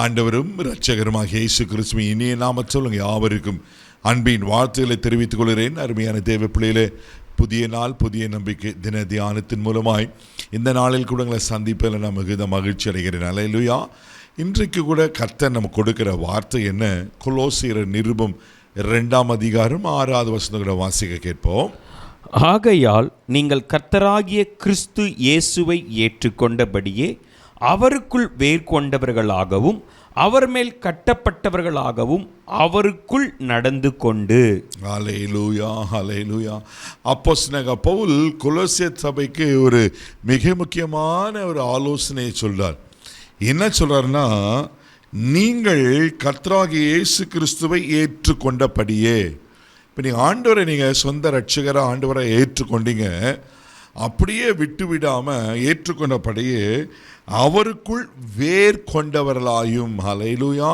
ஆண்டவரும் இரட்சகருமாகிய இயேசு கிறிஸ்துவின் இனிய நாமத்தில் யாவருக்கும் அன்பின் வாழ்த்துக்களை தெரிவித்துக் கொள்கிறேன். அருமையான தேவ பிள்ளைகளே, புதிய நாள் புதிய நம்பிக்கை தின தியானத்தின் மூலமாய் இந்த நாளில் கூட உங்களை சந்திப்பதில் நான் மிகுந்த மகிழ்ச்சி அடைகிறேன். அல்லேலூயா. இன்றைக்கு கூட கர்த்தர் நமக்கு கொடுக்கிற வார்த்தை என்ன? கொலோசியர் நிருபம் 2ஆம் அதிகாரம் 6வது வசனங்களை வாசிக்க கேட்போம். ஆகையால் நீங்கள் கர்த்தராகிய கிறிஸ்து இயேசுவை ஏற்றுக்கொண்டபடியே அவருக்குள் வேர் கொண்டவர்களாகவும் அவர் மேல் கட்டப்பட்டவர்களாகவும் அவருக்குள் நடந்து கொண்டு. ஹல்லேலூயா, ஹல்லேலூயா. அப்போஸ்தலனாகிய பவுல் கொலோசியர் சபைக்கு ஒரு மிக முக்கியமான ஒரு ஆலோசனையை சொல்றார். என்ன சொல்றாருன்னா, நீங்கள் கர்த்தராகிய இயேசு கிறிஸ்துவை ஏற்றுக்கொண்டபடியே. இப்போ நீங்கள் ஆண்டவரை நீங்கள் சொந்த ரட்சகராக ஆண்டவரை ஏற்றுக்கொண்டீங்க, அப்படியே விட்டு விடாமல் ஏற்றுக்கொண்டபடியே அவருக்குள் வேர் கொண்டவர்களாயும். ஹல்லேலூயா.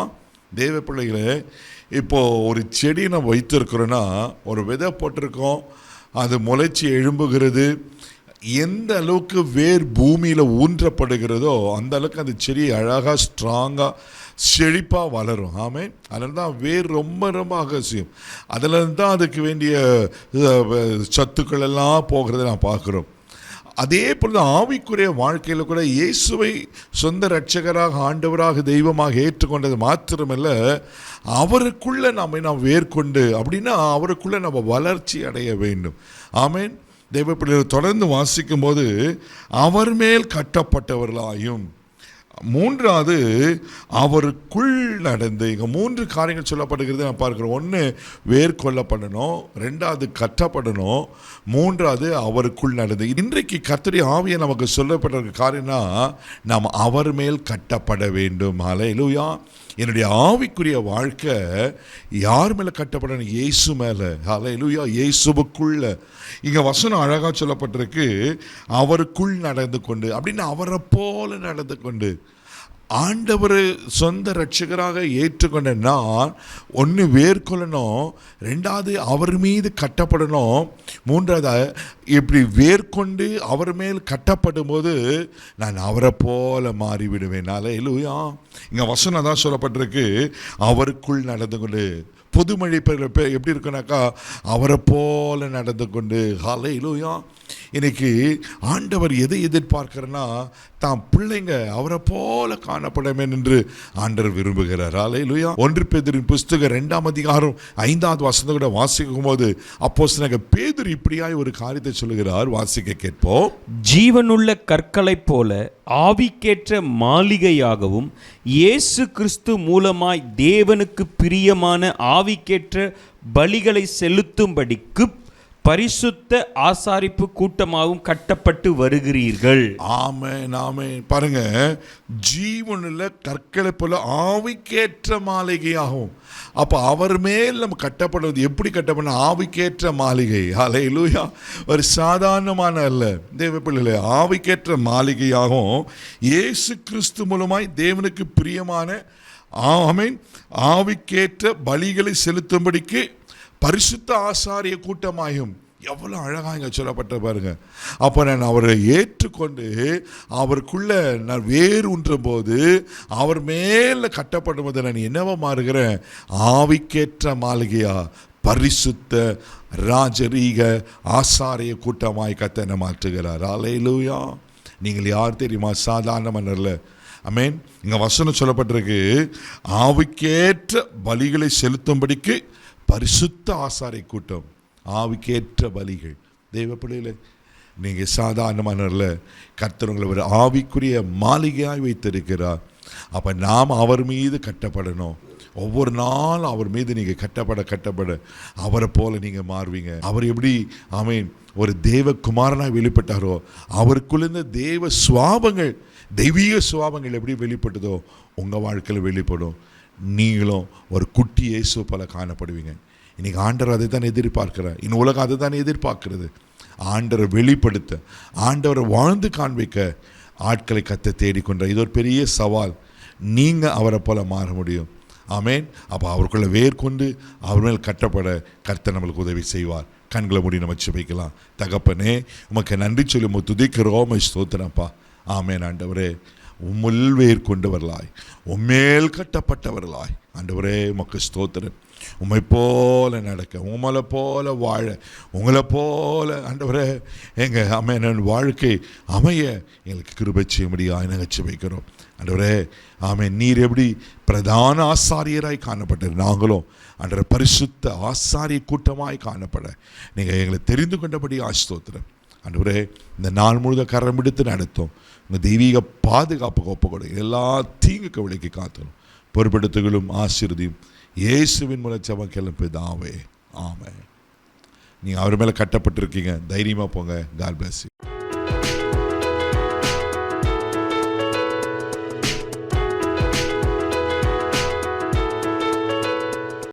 தேவ பிள்ளைகளே, இப்போது ஒரு செடியை நம்ம வைத்திருக்கிறோன்னா, ஒரு விதை போட்டிருக்கோம், அது முளைச்சி எழும்புகிறது. எந்த அளவுக்கு வேர் பூமியில் ஊன்றப்படுகிறதோ அந்த அளவுக்கு அந்த செடி அழகாக ஸ்ட்ராங்காக செழிப்பாக வளரும். ஆமென். அதனால தான் வேர் ரொம்ப ரொம்ப அவசியம். அதில் தான் அதுக்கு வேண்டிய சத்துக்கள் எல்லாம் போகிறத நான் பார்க்குறோம். அதே போல் தான் ஆவிக்குரிய வாழ்க்கையில் கூட இயேசுவை சொந்த இரட்சகராக ஆண்டவராக தெய்வமாக ஏற்றுக்கொண்டது மாத்திரமல்ல, அவருக்குள்ளே நாம் வேர்கொண்டு, அப்படின்னா அவருக்குள்ளே நம்ம வளர்ச்சி அடைய வேண்டும். ஆமென். தேவ பிள்ளைகள் தொடர்ந்து வாசிக்கும் போது அவர் மேல் கட்டப்பட்டவர்களாயும், மூன்றாவது அவருக்குள் நடந்து. இங்கே 3 காரியங்கள் சொல்லப்படுகிறது நான் பார்க்குறோம். ஒன்று வேர் கொள்ளப்படணும், 2வது கட்டப்படணும், 3வது அவருக்குள் நடந்து. இன்றைக்கு கர்த்தருடைய ஆவியை நமக்கு சொல்லப்பட்ட காரியம்னா, நாம் அவர் மேல் கட்டப்பட வேண்டும். ஹல்லேலூயா. என்னுடைய ஆவிக்குரிய வாழ்க்கை யார் மேலே கட்டப்படணும்? இயேசு மேலே. ஹல்லேலூயா. இயேசுவுக்குள்ள. இங்கே வசனம் அழகாக சொல்லப்பட்டிருக்கு, அவருக்குள் நடந்து கொண்டு, அப்படின்னு அவரை போல நடந்து கொண்டு. ஆண்டவர் சொந்த ரட்சகராக ஏற்றுக்கொண்ட நான் ஒன்று வேர்கொள்ளணும், 2வது அவர் மீது கட்டப்படணும், 3வது இப்படி வேர்கொண்டு அவர் மேல் கட்டப்படும் போது நான் அவரை போல மாறிவிடுவேன். ஹல்லேலூயா. இங்கே வசனம் தான் சொல்லப்பட்டிருக்கு, அவருக்குள் நடந்து கொண்டு. பொதுமொழி எப்படி இருக்குனாக்கா, அவரை போல நடந்து கொண்டு. ஹல்லேலூயா. இன்னைக்கு ஆண்டவர் எதை எதிர்பார்க்கிறன்னா, தான் பிள்ளைங்க அவரை போல காணப்படமே என்று ஆண்டவர் விரும்புகிறார். ஹல்லேலூயா. 1 பேதுருவின் புஸ்தகம் 2ஆம் அதிகாரம் 5வது வசனத்தை கூட வாசிக்கும் போது அப்போஸ்தலனாகிய பேதுரு இப்படியாய் ஒரு காரியத்தை சொல்லுகிறார். வாசிக்க கேட்போம். ஜீவனுள்ள கற்களைப் போல ஆவிக்கேற்ற மாளிகையாகவும் இயேசு கிறிஸ்து மூலமாய் தேவனுக்கு பிரியமான ஆவிக்கேற்ற பலிகளை செலுத்தும்படிக்கு பரிசுத்த ஆசாரிப்பு கூட்டமாகவும் கட்டப்பட்டு வருகிறீர்கள். ஆமென், ஆமென். பாருங்க, ஜீவனுள்ள கற்களை போல ஆவிக்கேற்ற மாளிகையாகும். அப்போ அவர் மேல் நம்ம கட்டப்படுவது எப்படி கட்டப்படணும்? ஆவிக்கேற்ற மாளிகை. ஹல்லேலூயா. ஒரு சாதாரணமான அல்ல தேவ பிள்ளைகளே, ஆவிக்கேற்ற மாளிகையாகும் இயேசு கிறிஸ்து மூலமாய் தேவனுக்கு பிரியமான ஆமென் ஆவிக்கேற்ற பலிகளை செலுத்தும்படிக்கு பரிசுத்த ஆசாரிய கூட்டமாயும். எவ்வளோ அழகாக இங்கே சொல்லப்பட்ட பாருங்க. அப்போ நான் அவரை ஏற்றுக்கொண்டு அவருக்குள்ள நான் வேறு ஊன்றும் போது அவர் மேலே கட்டப்படும் போது நான் என்னவா மாறுகிறேன்? ஆவிக்கேற்ற மாளிகையா, பரிசுத்த ராஜரீக ஆசாரிய கூட்டமாய் கர்த்தர் மாற்றுகிறார். ஹல்லேலூயா. நீங்கள் யார் தெரியுமா? சாதாரண மன்னர்ல. ஆமென். இங்கே வசனம் சொல்லப்பட்டிருக்கு, ஆவிக்கேற்ற பலிகளை செலுத்தும்படிக்கு பரிசுத்த ஆசாரிய கூட்டம். ஆவிக்கேற்ற பலிகள். தெய்வ பிள்ளைகளே, நீங்கள் சாதாரணமானவர்ல, கர்த்தர் உங்களை ஒரு ஆவிக்குரிய மாளிகையாய் வைத்திருக்கிறார். அப்போ நாம் அவர் மீது கட்டப்படணும். ஒவ்வொரு நாளும் அவர் மீது நீங்கள் கட்டப்பட அவரை போல நீங்கள் மாறுவீங்க. அவர் எப்படி ஆமென் ஒரு தேவகுமாரனாக வெளிப்பட்டாரோ, அவருக்குள்ள தேவ சுவாபங்கள், தெய்வீக சுவாபங்கள் எப்படி வெளிப்பட்டதோ உங்கள் வாழ்க்கையில் வெளிப்படும். நீங்களும் ஒரு குட்டி இயேசு போல காணப்படுவீங்க. இன்றைக்கி ஆண்டவர் அதை தான் எதிர்பார்க்கிறார். இன்னும் உலகம் அதை தான் எதிர்பார்க்கிறது. ஆண்டவரை வெளிப்படுத்த, ஆண்டவரை வாழ்ந்து காண்பிக்க ஆட்களை கத்த தேடிக்கொண்டார். இது ஒரு பெரிய சவால். நீங்கள் அவரை போல மாற முடியும். ஆமென். அப்போ அவருக்குள்ள வேர் கொண்டு அவர் மேல் கட்டப்பட கர்த்தர் நம்மளுக்கு உதவி செய்வார். கண்களை மூடி நம்ம ஜெபிக்கலாம். தகப்பனே, உமக்கு நன்றி சொல்லி துதிக்கிறோம், ஸ்தோத்திரப்பா. ஆமென். ஆண்டவரே, உம்முள் வேர் கொண்டவர்களாய், உம்மேல் கட்டப்பட்டவர்களாய் ஆண்டவரே உமக்கு ஸ்தோத்திரம். உம்மை போல நடக்க, உங்களை போல வாழ, உங்களை போல ஆண்டவரே எங்கள் அம்மையன் வாழ்க்கை அமைய எங்களுக்கு கிருபை செய்யும்படியாக நாங்கள் ஜெபிக்கிறோம். ஆண்டவரே ஆமென். நீர் எப்படி பிரதான ஆசாரியராய் காணப்பட்டார், நாங்களும் ஆண்டவரே பரிசுத்த ஆசாரிய கூட்டமாய் காணப்பட நீங்கள் எங்களை தெரிந்து கொண்டபடி ஸ்தோத்திரம். ஆண்டவரே இந்த நாள் முழுவதும் கரம் எடுத்து நடத்தும், உங்கள் தெய்வீக பாதுகாப்புக்கு ஒப்புக்கொடு, எல்லா தீங்குக்கு விலைக்கு காத்தணும், பொறுப்படுத்துகளும் ஆசீர்வதியும் இயேசுவின் மூலம் ஜெபம் பிதாவே, ஆமென். நீங்கள் அவர் மேலே கட்டப்பட்டிருக்கீங்க, தைரியமாக போங்க. God bless you.